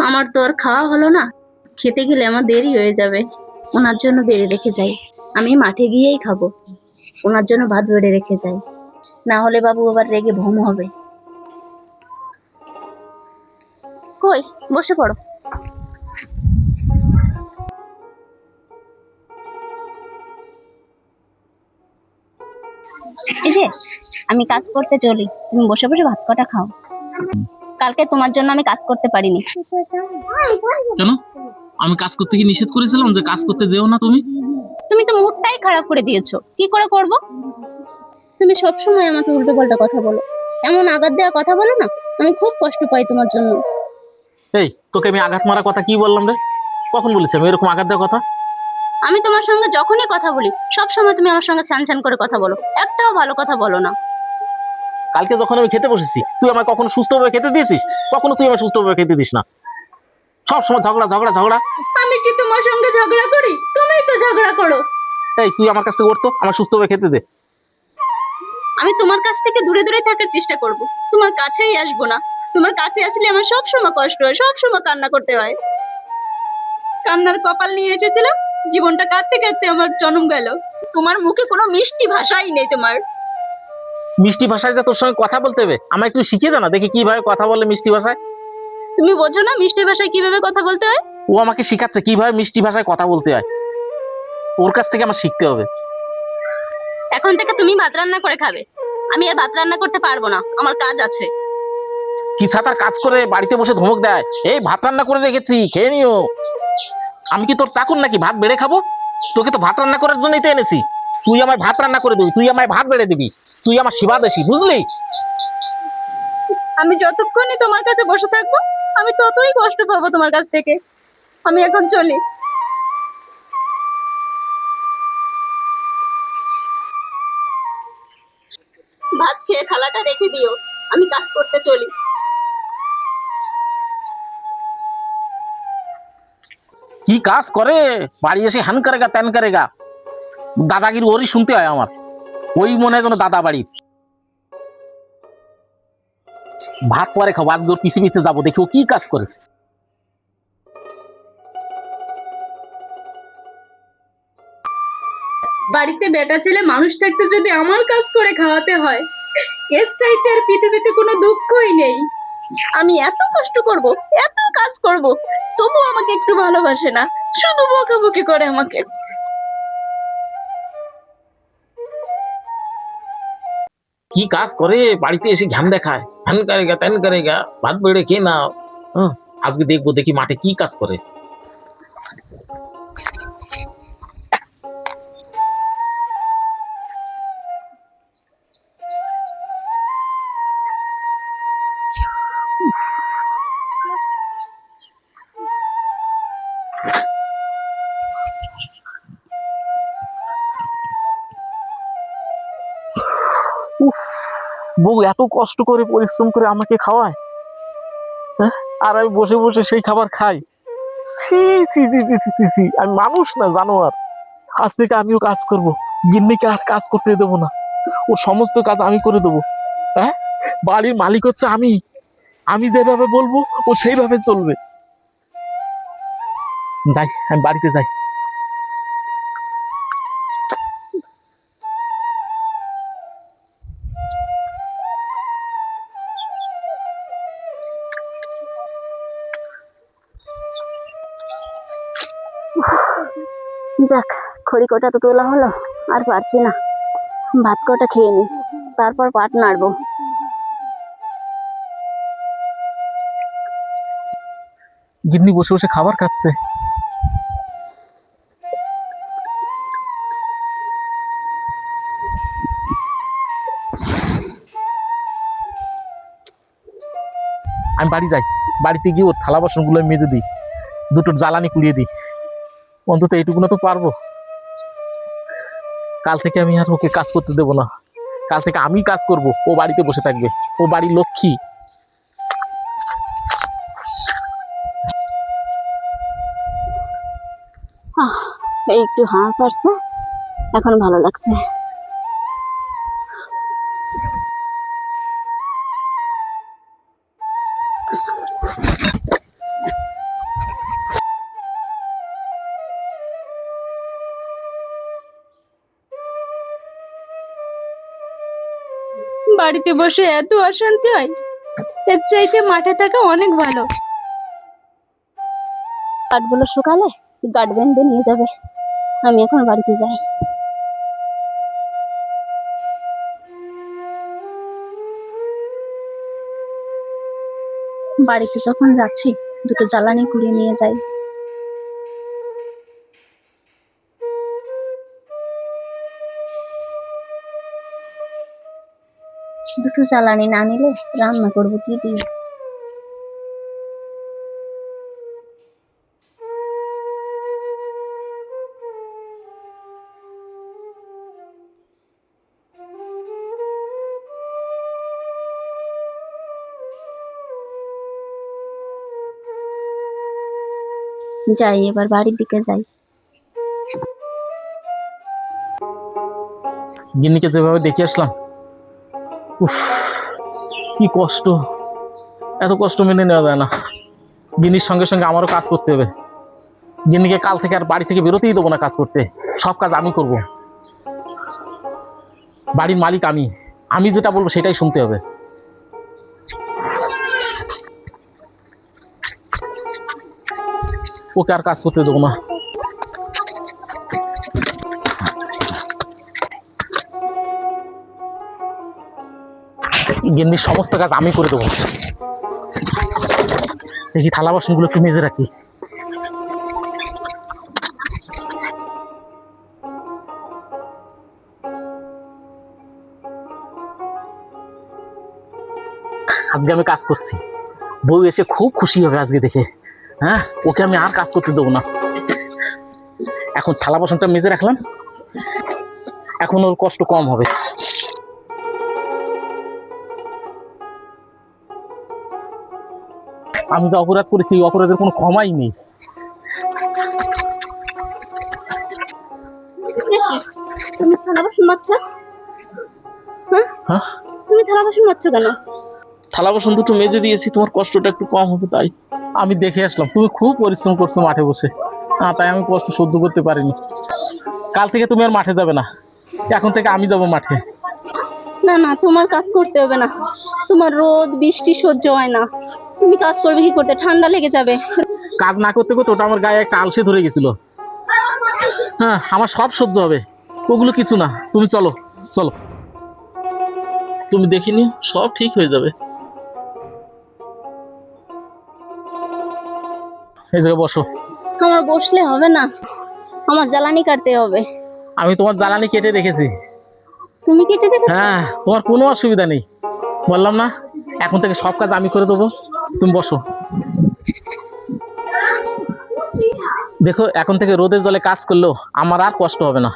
আমার তো আর খাওয়া হলো না, খেতে গেলে আমার দেরি হয়ে যাবে। ওনার জন্য বেড়ে রেখে যাই, আমি মাঠে গিয়েই খাবো। ওনার জন্য ভাত বেড়ে রেখে যাই, না হলে বাবু আবার রেগে ভম হবে। কই, বসে পড়ো। এই যে আমি কাজ করতে চলি, তুমি বসে বসে ভাত কটা খাও। কালকে তোমার জন্য আমি কাজ করতে পারিনি। কেন? আমি কাজ করতে কি নিষেধ করেছিলাম যে কাজ করতে যেও না? তুমি তুমি তো মুডটাই খারাপ করে দিয়েছো, কি করে করব? তুমি সবসময় আমাকে উল্টো পাল্টা কথা বলো, এমন আঘাত দেওয়া কথা বলো না, আমি খুব কষ্ট পাই তোমার জন্য। এই, তোকে আমি আঘাত মারা কথা কি বললাম রে? কখন বলেছি আমি এরকম আঘাত দেওয়া কথা? আমি তোমার সঙ্গে যখনই কথা বলি সব সময় তুমি আমার সঙ্গে ছ্যান ছ্যান করে কথা বলো, একটাও ভালো কথা বলো না। কালকে যখন আমি খেতে বসেছি তুই আমায় কখনো সুস্থভাবে খেতে দিয়েছিস? কখনো তুই আমায় সুস্থভাবে খেতে দিস না, সব সময় ঝগড়া ঝগড়া ঝগড়া। আমি কি তোমার সঙ্গে ঝগড়া করি? তুমিই তো ঝগড়া করো। এই, তুই আমার কাছ থেকে উঠতো, আমার সুস্থভাবে খেতে দে। আমি তোমার কাছ থেকে দূরে দূরে থাকার চেষ্টা করব, তোমার কাছেই আসবো না। তোমার কাছে আসলে আমার সব সময় কষ্ট হয়, সব সময় কান্না করতে হয়। কান্নার কপাল নিয়ে এসেছিলাম, জীবনটা কাঁদতে কাঁদতে আমার জন্ম গেল। তোমার মুখে কোনো মিষ্টি ভাষাই নেই তোমার। মিষ্টি ভাষায় যা তোর সঙ্গে কথা বলতে হবে, আমায় একটু শিখিয়ে দে না দেখি কিভাবে কথা বলে মিষ্টি ভাষায়। তুমি বোঝো না মিষ্টি ভাষায় কিভাবে কথা বলতে হয়? ও আমাকে শিখাচ্ছে কিভাবে মিষ্টি ভাষায় কথা বলতে হয়, ওর কাছ থেকে আমার শিখতে হবে। এখন থেকে তুমি ভাত রান্না করে খাবে, আমি আর ভাত রান্না করতে পারবো না, আমার কাজ আছে। কি ছাতার কাজ করে বাড়িতে বসে ধমক দেয়, এই ভাত রান্না করে রেখেছি খেয়ে নিও। আমি কি তোর চাকর নাকি ভাত বেড়ে খাবো? তোকে তো ভাত রান্না করার জন্যই তো এনেছি। তুই আমায় ভাত রান্না করে দিবি, তুই আমায় ভাত বেড়ে দিবি, তুই আমার সেবা দেশি, বুঝলি? আমি যতক্ষণই তোমার কাছে বসে থাকবো আমি ততই কষ্ট পাবো তোমার কাছ থেকে। আমি এখন চলি। ভাত খেয়ে থালাটা রেখে দিও, আমি কাজ করতে চলি। কি কাজ করে বাড়ি এসে হ্যান করেগা ত্যান করেগা, দাদাগিরি ওরই শুনতে হয় আমার। ওই মনে হয় যেন দাদা বাড়ি। ভাত পরে খাবো, আজকে ওর পিছে পিছে যাবো, দেখি ও কি কাজ করে। বাড়িতে বেটা ছেলে মানুষ থাকতে যদি আমার কাজ করে খাওয়াতে হয়, এর চাইতে আর পৃথিবীতে কোনো দুঃখই নেই। আমি এত কষ্ট করব, এত কাজ করব, তবু আমাকে একটু ভালোবাসে না, শুধু বকাবকি করে আমাকে। কি কাজ করে বাড়িতে এসে ঘ্যান দেখায়, হ্যান করেগা ত্যান করেগা, ভাত বেড়ে খেয়ে নাও। হ্যাঁ, আজকে দেখবো দেখি মাঠে কি কাজ করে। বউ এত কষ্ট করে পরিশ্রম করে আমাকে খাওয়ায়, হ্যাঁ, আর আমি বসে বসে সেই খাবার খাই। ছি ছি ছি ছি ছি ছি ছি, আমি মানুষ না জানোয়ার। আজ থেকে আমিও কাজ করব, গিন্নিকে আর কাজ করতে দেবো না, ও সমস্ত কাজ আমি করে দেবো। হ্যাঁ, বাড়ির মালিক হচ্ছে আমি, আমি যেভাবে বলবো ও সেইভাবে চলবে। যাই, আমি বাড়িতে যাই। যাক, খড়ি কটা তো তোলা হলো, আর পারছি না। ভাত কটা খেয়ে নি, তারপর পাট নাড়বো। গিন্নি বসে বসে খাবার খাচ্ছে। আমি বাড়ি যাই, বাড়িতে গিয়ে ওর থালা বাসন গুলো মেজে দিই, দুটো জ্বালানি কুড়িয়ে দিই, অন্তত এইটুকুনা তো পারবো। কাল থেকে আমি আর ওকে কাজ করতে দেবো না, কাল থেকে আমি কাজ করব, ও বাড়িতে বসে থাকবে, ও বাড়ির লক্ষ্মী। এই একটু হাঁস আসছে, এখন ভালো লাগছে। বাড়িতে বসে এত অশান্তি হয়, এর চাইতে মাঠে থাকা অনেক ভালো। কাঠগুলো শুকালে গাঠ বেঁধে নিয়ে যাবে। আমি এখন বাড়িতে যাই। বাড়িতে যখন যাচ্ছি দুটো জ্বালানি কুড়িয়ে নিয়ে যাই। দুটো জ্বালানি না নিলে রান্না করবো কি দিয়ে? যাই, এবার বাড়ির দিকে যাই। গিন্নিকে যেভাবে দেখে আসলাম, উফ, কি কষ্ট! এত কষ্ট মেনে নেওয়া যায় না। গিন্নির সঙ্গে সঙ্গে আমারও কাজ করতে হবে। গিন্নিকে কাল থেকে আর বাড়ি থেকে বেরোতেই দেবো না কাজ করতে। সব কাজ আমি করব। বাড়ির মালিক আমি। আমি যেটা বলবো সেটাই শুনতে হবে। ওকে আর কাজ করতে দেবো না। গিন্নির সমস্ত কাজ আমি করে দেবো। দেখি থালা বাসনগুলো একটু মেজে রাখি। আজকে আমি কাজ করছি, বউ এসে খুব খুশি হবে আজকে দেখে। হ্যাঁ, ওকে আমি আর কাজ করতে দেবো না। এখন থালা বাসনটা মেজে রাখলাম, এখন ওর কষ্ট কম হবে। আমি যা অপরাধ করেছি এই অপরাধের কোনো ক্ষমাই নেই। তুমি থালা বাসন মাজছো? হ্যাঁ, তুমি থালা বাসন মাজছো কেন? থালা বাসন দুটো মেজে দিয়েছি, তোমার কষ্টটা একটু কম হবে তাই। আমি দেখে আসলাম তুমি খুব পরিশ্রম করছো মাঠে বসে। তাই আমি কষ্ট সহ্য করতে পারিনি। কাল থেকে তুমি আর মাঠে যাবে না, এখন থেকে আমি যাব মাঠে। না না, তোমার কাজ করতে হবে না। তোমার রোদ বৃষ্টি সহ্য হয় না। তুমি কাজ করবে কি করতে? ঠান্ডা লেগে যাবে। কাজ না করতে করতে ওটা আমার গায়ে একটা আলসে ধরে গেছিল। হ্যাঁ, আমার সব সহ্য হবে, ওগুলো কিছু না। তুমি চলো চলো, তুমি দেখিনি, সব ঠিক হয়ে যাবে। এই জায়গায় বসো। আমার বসলে হবে না, আমার জ্বালানি কাটতে হবে। আমি তোমার জ্বালানি কেটে রেখেছি। তুমি কেটে দেখেছো? হ্যাঁ, তোমার কোনো অসুবিধা নেই, বললাম না। এখন থেকে সব কাজ আমি করে দেবো, তুমি বসো। দেখো, এখন থেকে রোদের জলে কাজ করলেও আমার আর কষ্ট হবে না।